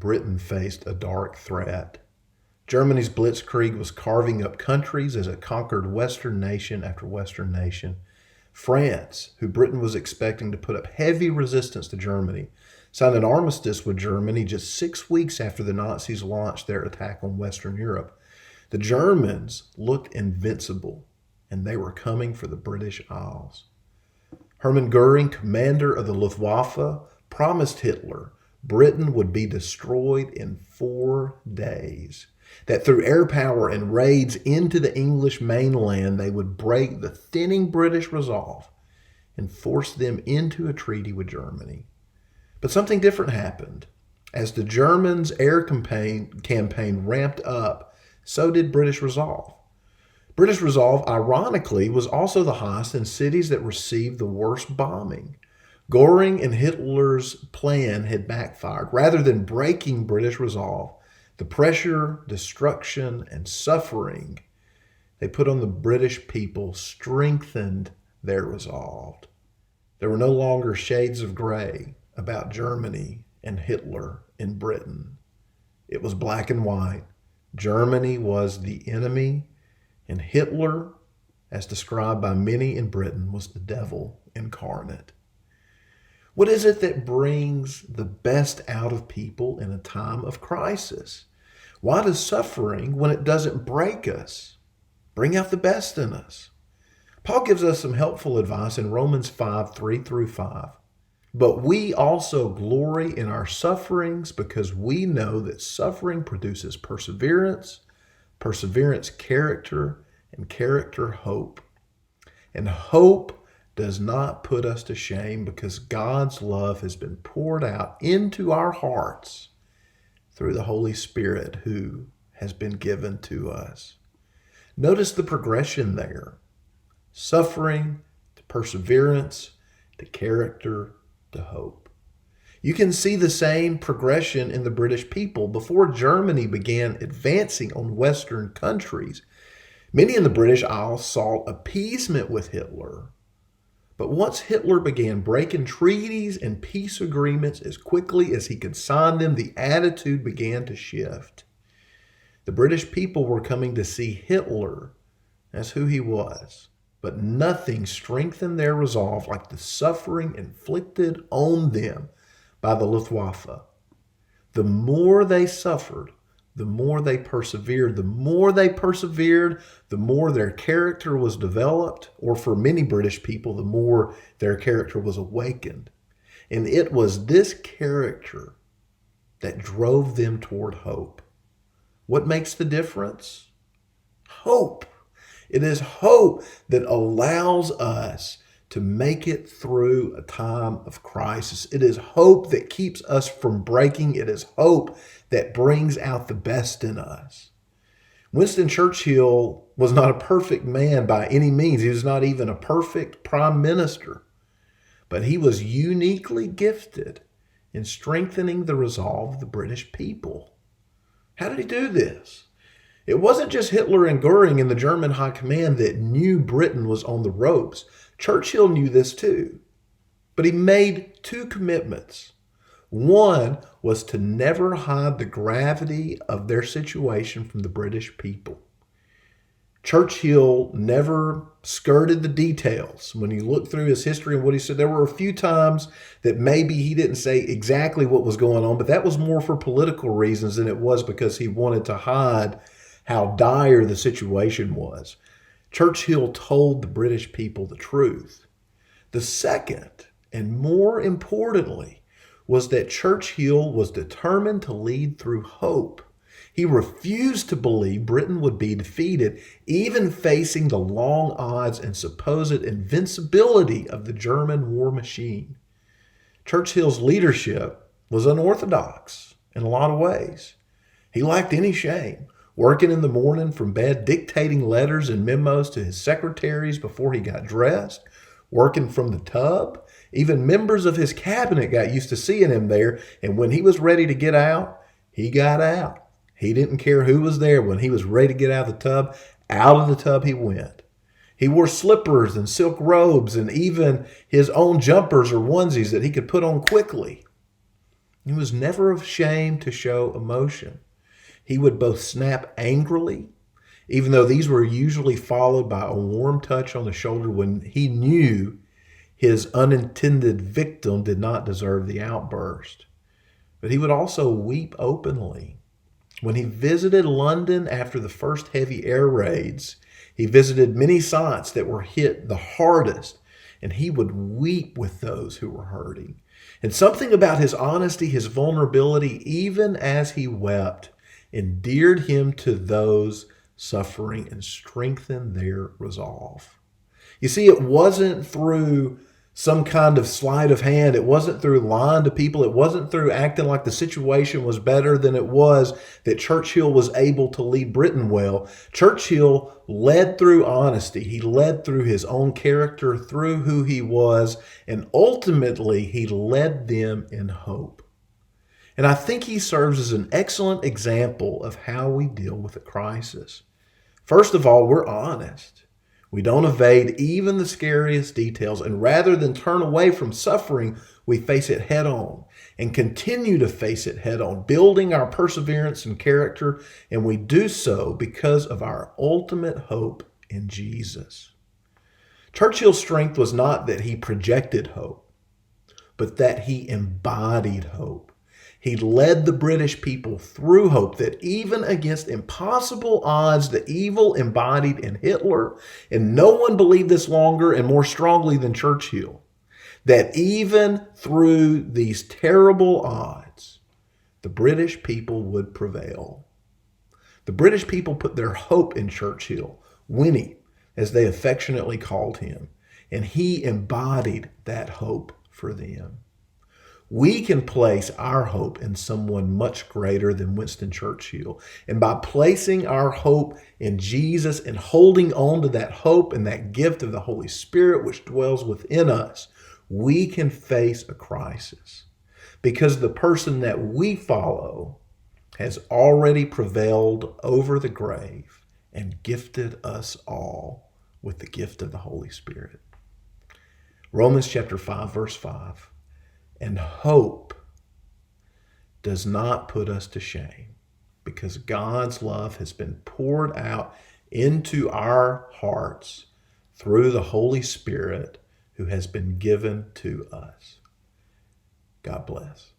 Britain faced a dark threat. Germany's blitzkrieg was carving up countries as it conquered Western nation after Western nation. France, who Britain was expecting to put up heavy resistance to Germany, signed an armistice with Germany just 6 weeks after the Nazis launched their attack on Western Europe. The Germans looked invincible, and they were coming for the British Isles. Hermann Goering, commander of the Luftwaffe, promised Hitler Britain would be destroyed in 4 days, that through air power and raids into the English mainland, they would break the thinning British resolve and force them into a treaty with Germany. But something different happened. As the Germans' air campaign ramped up, so did British resolve. British resolve, ironically, was also the highest in cities that received the worst bombing. Goering and Hitler's plan had backfired. Rather than breaking British resolve, the pressure, destruction, and suffering they put on the British people strengthened their resolve. There were no longer shades of gray about Germany and Hitler in Britain. It was black and white. Germany was the enemy, and Hitler, as described by many in Britain, was the devil incarnate. What is it that brings the best out of people in a time of crisis? Why does suffering, when it doesn't break us, bring out the best in us? Paul gives us some helpful advice in Romans 5:3-5. But we also glory in our sufferings because we know that suffering produces perseverance, perseverance character, and character hope. And hope does not put us to shame because God's love has been poured out into our hearts through the Holy Spirit who has been given to us. Notice the progression there. Suffering to perseverance to character to hope. You can see the same progression in the British people. Before Germany began advancing on Western countries, many in the British Isles sought appeasement with Hitler. But once Hitler began breaking treaties and peace agreements as quickly as he could sign them, the attitude began to shift. The British people were coming to see Hitler as who he was, but nothing strengthened their resolve like the suffering inflicted on them by the Luftwaffe. The more they suffered, the more they persevered. The more they persevered, the more their character was developed, or for many British people, the more their character was awakened. And it was this character that drove them toward hope. What makes the difference? Hope. It is hope that allows us to make it through a time of crisis. It is hope that keeps us from breaking. It is hope that brings out the best in us. Winston Churchill was not a perfect man by any means. He was not even a perfect prime minister. But he was uniquely gifted in strengthening the resolve of the British people. How did he do this? It wasn't just Hitler and Goering in the German high command that knew Britain was on the ropes. Churchill knew this too, but he made 2 commitments. One was to never hide the gravity of their situation from the British people. Churchill never skirted the details. When you look through his history and what he said, there were a few times that maybe he didn't say exactly what was going on, but that was more for political reasons than it was because he wanted to hide how dire the situation was. Churchill told the British people the truth. The second, and more importantly, was that Churchill was determined to lead through hope. He refused to believe Britain would be defeated, even facing the long odds and supposed invincibility of the German war machine. Churchill's leadership was unorthodox in a lot of ways. He lacked any shame, working in the morning from bed, dictating letters and memos to his secretaries before he got dressed, working from the tub. Even members of his cabinet got used to seeing him there, and when he was ready to get out, he got out. He didn't care who was there. When he was ready to get out of the tub, out of the tub he went. He wore slippers and silk robes and even his own jumpers or onesies that he could put on quickly. He was never ashamed to show emotion. He would both snap angrily, even though these were usually followed by a warm touch on the shoulder when he knew his unintended victim did not deserve the outburst. But he would also weep openly. When he visited London after the first heavy air raids, he visited many sites that were hit the hardest, and he would weep with those who were hurting. And something about his honesty, his vulnerability, even as he wept, endeared him to those suffering and strengthened their resolve. You see, it wasn't through some kind of sleight of hand. It wasn't through lying to people. It wasn't through acting like the situation was better than it was that Churchill was able to lead Britain well. Churchill led through honesty. He led through his own character, through who he was, and ultimately he led them in hope. And I think he serves as an excellent example of how we deal with a crisis. First of all, we're honest. We don't evade even the scariest details, and rather than turn away from suffering, we face it head on and continue to face it head on, building our perseverance and character, and we do so because of our ultimate hope in Jesus. Churchill's strength was not that he projected hope, but that he embodied hope. He led the British people through hope that even against impossible odds, the evil embodied in Hitler, and no one believed this longer and more strongly than Churchill, that even through these terrible odds, the British people would prevail. The British people put their hope in Churchill, Winnie, as they affectionately called him, and he embodied that hope for them. We can place our hope in someone much greater than Winston Churchill. And by placing our hope in Jesus and holding on to that hope and that gift of the Holy Spirit which dwells within us, we can face a crisis because the person that we follow has already prevailed over the grave and gifted us all with the gift of the Holy Spirit. Romans chapter 5, verse 5. And hope does not put us to shame because God's love has been poured out into our hearts through the Holy Spirit who has been given to us. God bless.